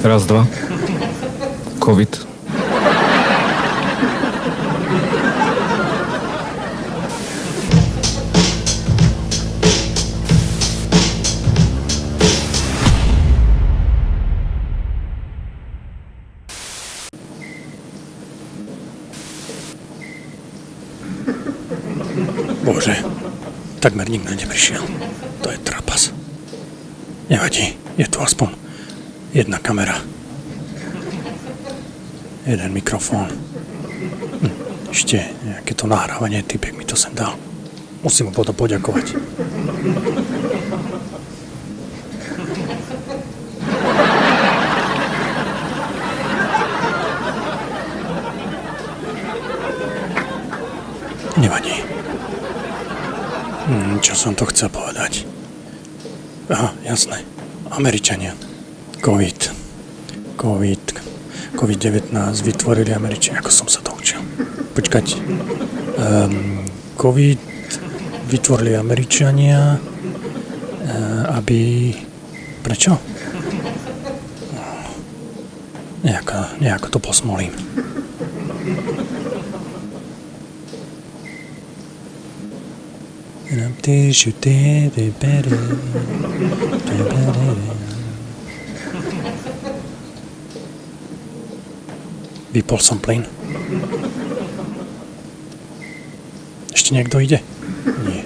Raz, dva. COVID. Bože, takmer nikto neprišiel. To je trapas. Nevadí, je tu aspoň jedna kamera. Jeden mikrofón. Ešte nejaké to nahrávanie, typek mi to sem dal. Musím mu potom poďakovať. Nevadí. Čo som to chcel povedať? Aha, jasné. Američania. COVID-19 vytvorili Američania. Ako som sa to učil? Počkať. COVID vytvorili Američania, aby... Prečo? Nejako to posmolím. Vypol som plyn. Ešte niekto ide? Nie.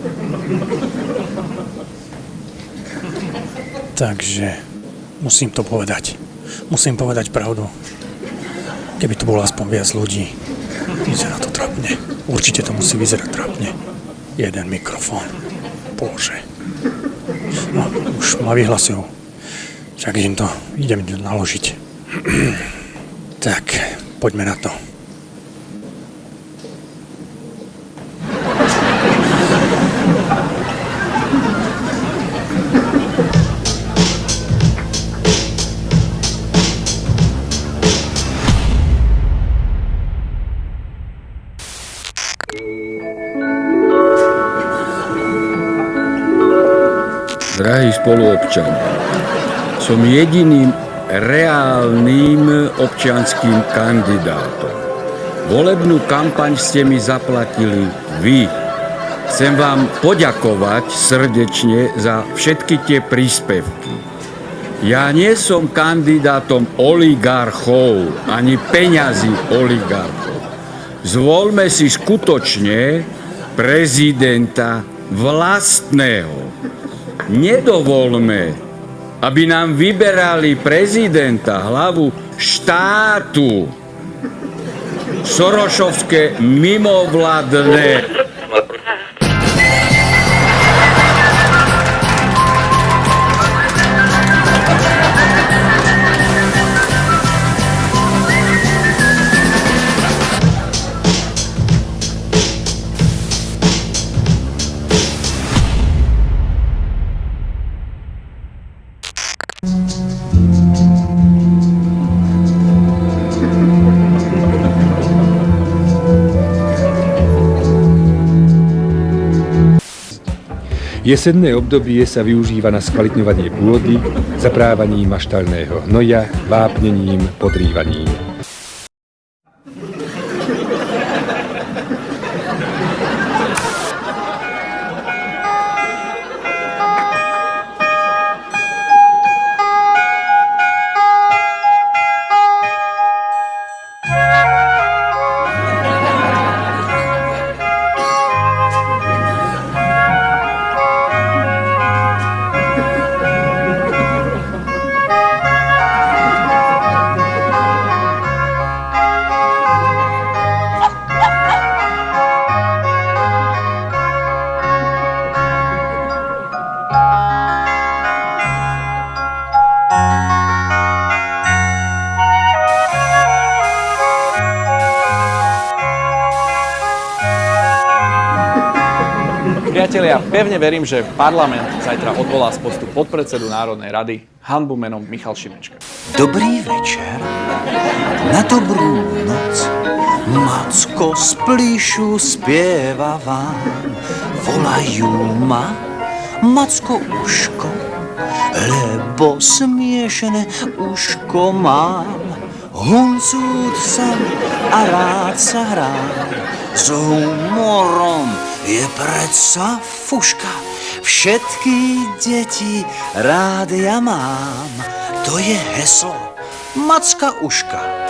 Takže musím to povedať. Musím povedať pravdu. Keby tu bolo aspoň viac ľudí. Vyzerá to trápne. Určite to musí vyzerať trápne. Jeden mikrofón. Bože. No, už ma vyhlasujú. Však idem naložiť. Tak, poďme na to. Drahí spoluobčania, som jediným reálnym občianskym kandidátom. Volebnú kampaň ste mi zaplatili vy. Chcem vám poďakovať srdečne za všetky tie príspevky. Ja nie som kandidátom oligarchov, ani peňazí oligarchov. Zvolme si skutočne prezidenta vlastného. Nedovolme, aby nám vyberali prezidenta, hlavu štátu. Sorošovské mimovládne. Jesenné obdobie sa využíva na skvalitňovanie pôdy, zaprávaním maštalného hnoja, vápnením, podrývaním. Priatelia, pevne verím, že parlament zajtra odvolá z postu podpredsedu Národnej rady hanbu menom Michal Šimečka. Dobrý večer, na dobrú noc, Macko z plíšu spieva vám. Volajú ma Macko uško, lebo smiešené uško mám. Huncút som a rád sa hrám. S humorom je predsa fuška. Všetky deti rád ja mám. To je heslo Macka Uška.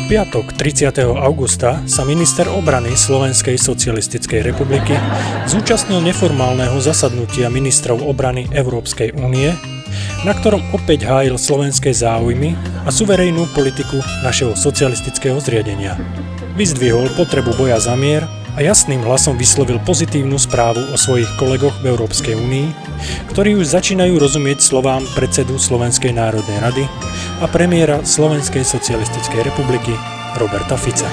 V piatok 30. augusta sa minister obrany Slovenskej socialistickej republiky zúčastnil neformálneho zasadnutia ministrov obrany Európskej únie, na ktorom opäť hájil slovenské záujmy a suverejnú politiku našeho socialistického zriadenia. Vyzdvihol potrebu boja za mier a jasným hlasom vyslovil pozitívnu správu o svojich kolegoch v Európskej únii, ktorí už začínajú rozumieť slovám predsedu Slovenskej národnej rady a premiéra Slovenskej socialistickej republiky Roberta Fica.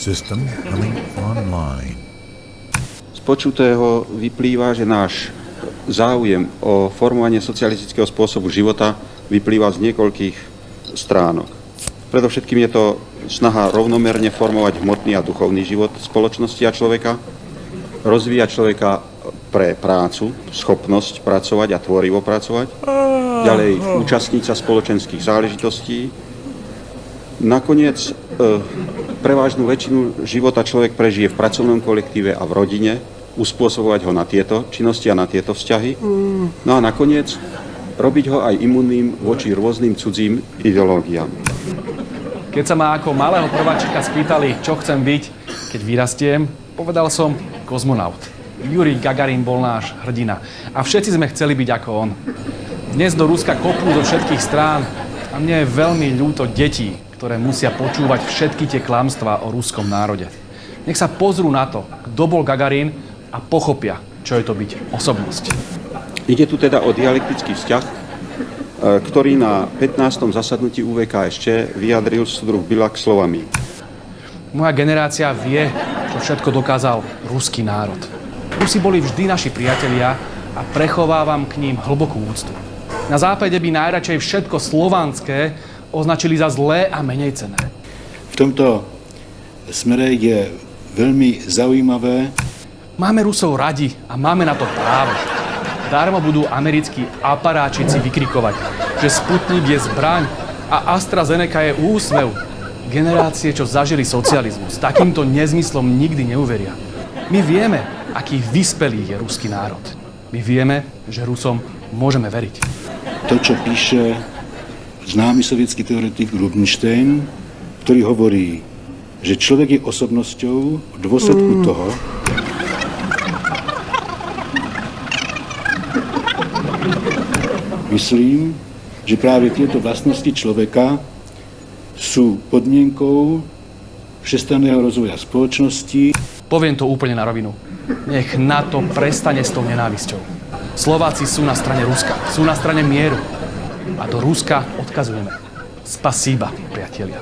System coming online. Z počutého vyplýva, že náš záujem o formovanie socialistického spôsobu života vyplýva z niekoľkých stránok. Predovšetkým je to snaha rovnomerne formovať hmotný a duchovný život spoločnosti a človeka, rozvíjať človeka pre prácu, schopnosť pracovať a tvorivo pracovať, ďalej účastniť sa spoločenských záležitostí. Nakoniec prevážnu väčšinu života človek prežije v pracovnom kolektíve a v rodine, uspôsobovať ho na tieto činnosti a na tieto vzťahy. No a nakoniec robiť ho aj imunným voči rôznym cudzím ideológiám. Keď sa ma ako malého prváčika spýtali, čo chcem byť, keď vyrastiem, povedal som kozmonaut. Jurij Gagarin bol náš hrdina a všetci sme chceli byť ako on. Dnes do Ruska kopú zo všetkých strán a mne je veľmi ľúto detí, ktoré musia počúvať všetky tie klamstvá o ruskom národe. Nech sa pozrú na to, kto bol Gagarin a pochopia, čo je to byť osobnosť. Ide tu teda o dialektický vzťah, ktorý na 15. zasadnutí UVKSČ vyjadril súdruh Bilak slovami. Moja generácia vie, čo všetko dokázal ruský národ. Rusi boli vždy naši priatelia a prechovávam k ním hlbokú úctu. Na západe by najradšej všetko slovanské označili za zlé a menej cenné. V tomto smere je veľmi zaujímavé. Máme Rusov radi a máme na to právo. Darmo budú americkí aparáčici vykrikovať, že Sputnik je zbraň a AstraZeneca je úsmev. Generácie, čo zažili socializmus, takýmto nezmyslom nikdy neuveria. My vieme, aký vyspelý je ruský národ. My vieme, že Rusom môžeme veriť. To, čo píše známy sovietský teoretik Rubinstein, ktorý hovorí, že človek je osobnosťou v dôsledku toho, myslím, že práve tieto vlastnosti človeka sú podmienkou všestranného rozvoja spoločnosti. Poviem to úplne na rovinu. Nech NATO prestane s tou nenávisťou. Slováci sú na strane Ruska, sú na strane mieru. A do Ruska odkazujeme. Spasíba, priatelia.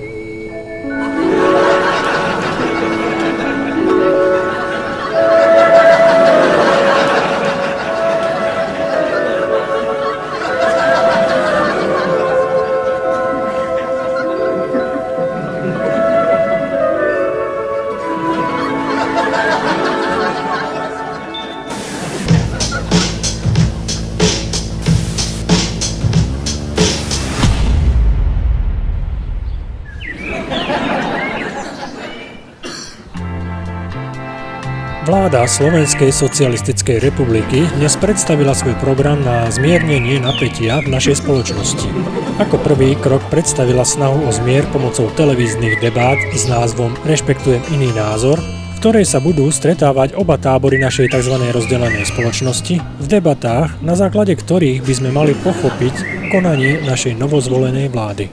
Vláda Slovenskej socialistickej republiky dnes predstavila svoj program na zmiernenie napätia v našej spoločnosti. Ako prvý krok predstavila snahu o zmier pomocou televíznych debát s názvom Rešpektujem iný názor, v ktorej sa budú stretávať oba tábory našej tzv. Rozdelenej spoločnosti v debatách, na základe ktorých by sme mali pochopiť konanie našej novozvolenej vlády.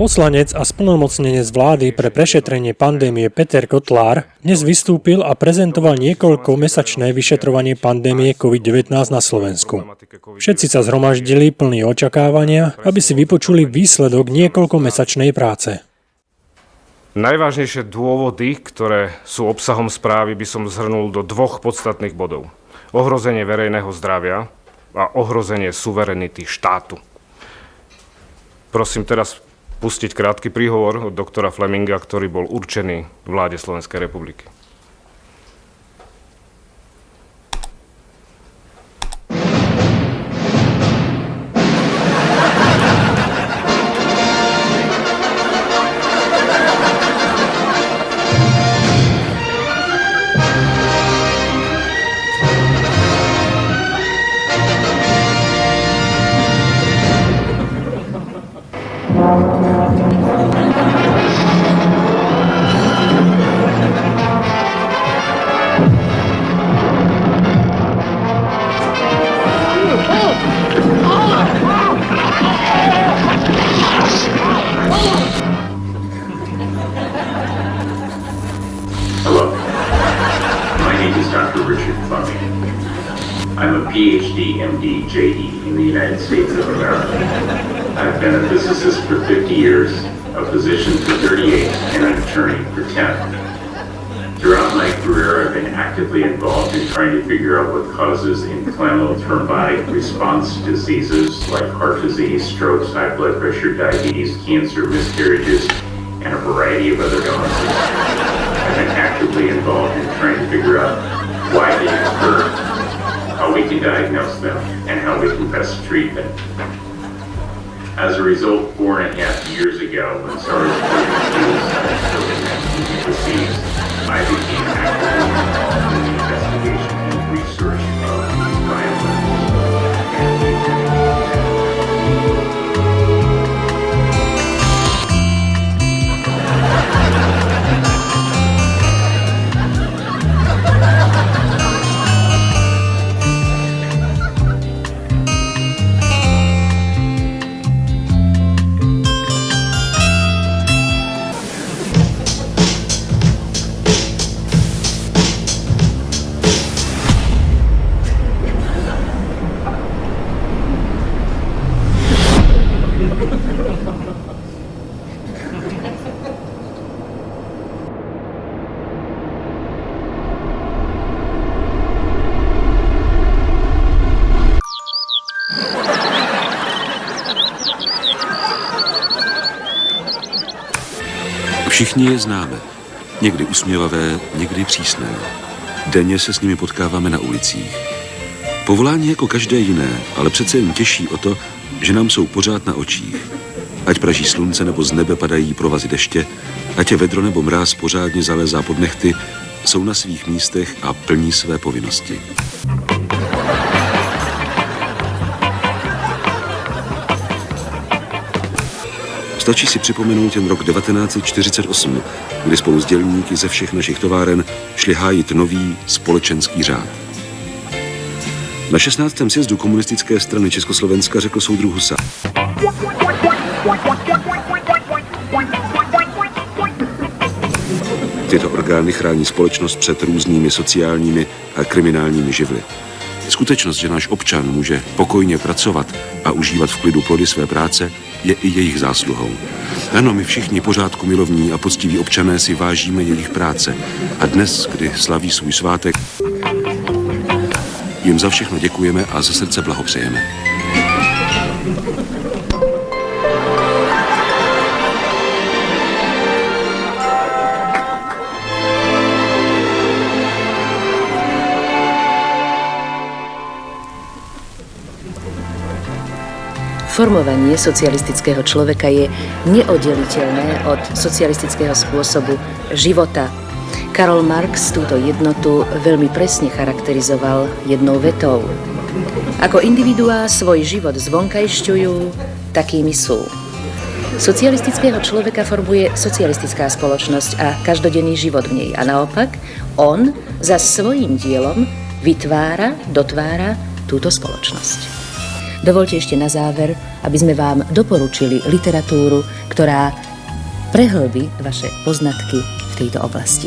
Poslanec a splnomocnenec vlády pre prešetrenie pandémie Peter Kotlár dnes vystúpil a prezentoval niekoľkomesačné vyšetrovanie pandémie COVID-19 na Slovensku. Všetci sa zhromaždili plní očakávania, aby si vypočuli výsledok niekoľkomesačnej práce. Najvážnejšie dôvody, ktoré sú obsahom správy, by som zhrnul do dvoch podstatných bodov. Ohrozenie verejného zdravia a ohrozenie suverenity štátu. Prosím teraz pustiť krátky príhovor od doktora Fleminga, ktorý bol určený vláde Slovenskej republiky. Hello, my name is Dr. Richard Fleming. I'm a PhD, MD, JD in the United States of America. I've been a physicist for 50 years, a physician for 38, and an attorney for 10. Throughout my career, I've been actively involved in trying to figure out what causes inflammatory thrombotic response diseases like heart disease, strokes, high blood pressure, diabetes, cancer, miscarriages, and a variety of other illnesses. I've been actively involved in trying to figure out why they occur, how we can diagnose them, and how we can best treat them. As a result, 4.5 years ago, when SARS-CoV-2 COVID-19 disease, I became actively involved in the investigation and research of violence. Všichni je známe. Někdy usměvavé, někdy přísné. Denně se s nimi potkáváme na ulicích. Povolání jako každé jiné, ale přece jen těší o to, že nám jsou pořád na očích. Ať praží slunce nebo z nebe padají provazy deště, ať je vedro nebo mráz pořádně zalézá pod nehty, jsou na svých místech a plní své povinnosti. Stačí si připomenout jen rok 1948, kdy spolu s dělníky ze všech našich továren šli hájit nový společenský řád. Na 16. sjezdu komunistické strany Československa řekl soudruh Husa: tyto orgány chrání společnost před různými sociálními a kriminálními živly. Skutečnost, že náš občan může pokojně pracovat a užívat v klidu plody své práce, je i jejich zásluhou. Ano, my všichni pořádku milovní a poctiví občané si vážíme jejich práce. A dnes, kdy slaví svůj svátek, jim za všechno děkujeme a ze srdce blahopřejeme. Formovanie socialistického človeka je neoddeliteľné od socialistického spôsobu života. Karol Marx túto jednotu veľmi presne charakterizoval jednou vetou. Ako individuá svoj život zvonkajšťujú, takými sú. Socialistického človeka formuje socialistická spoločnosť a každodenný život v nej. A naopak, on za svojím dielom vytvára, dotvára túto spoločnosť. Dovoľte ešte na záver, aby sme vám doporučili literatúru, ktorá prehlbí vaše poznatky v tejto oblasti.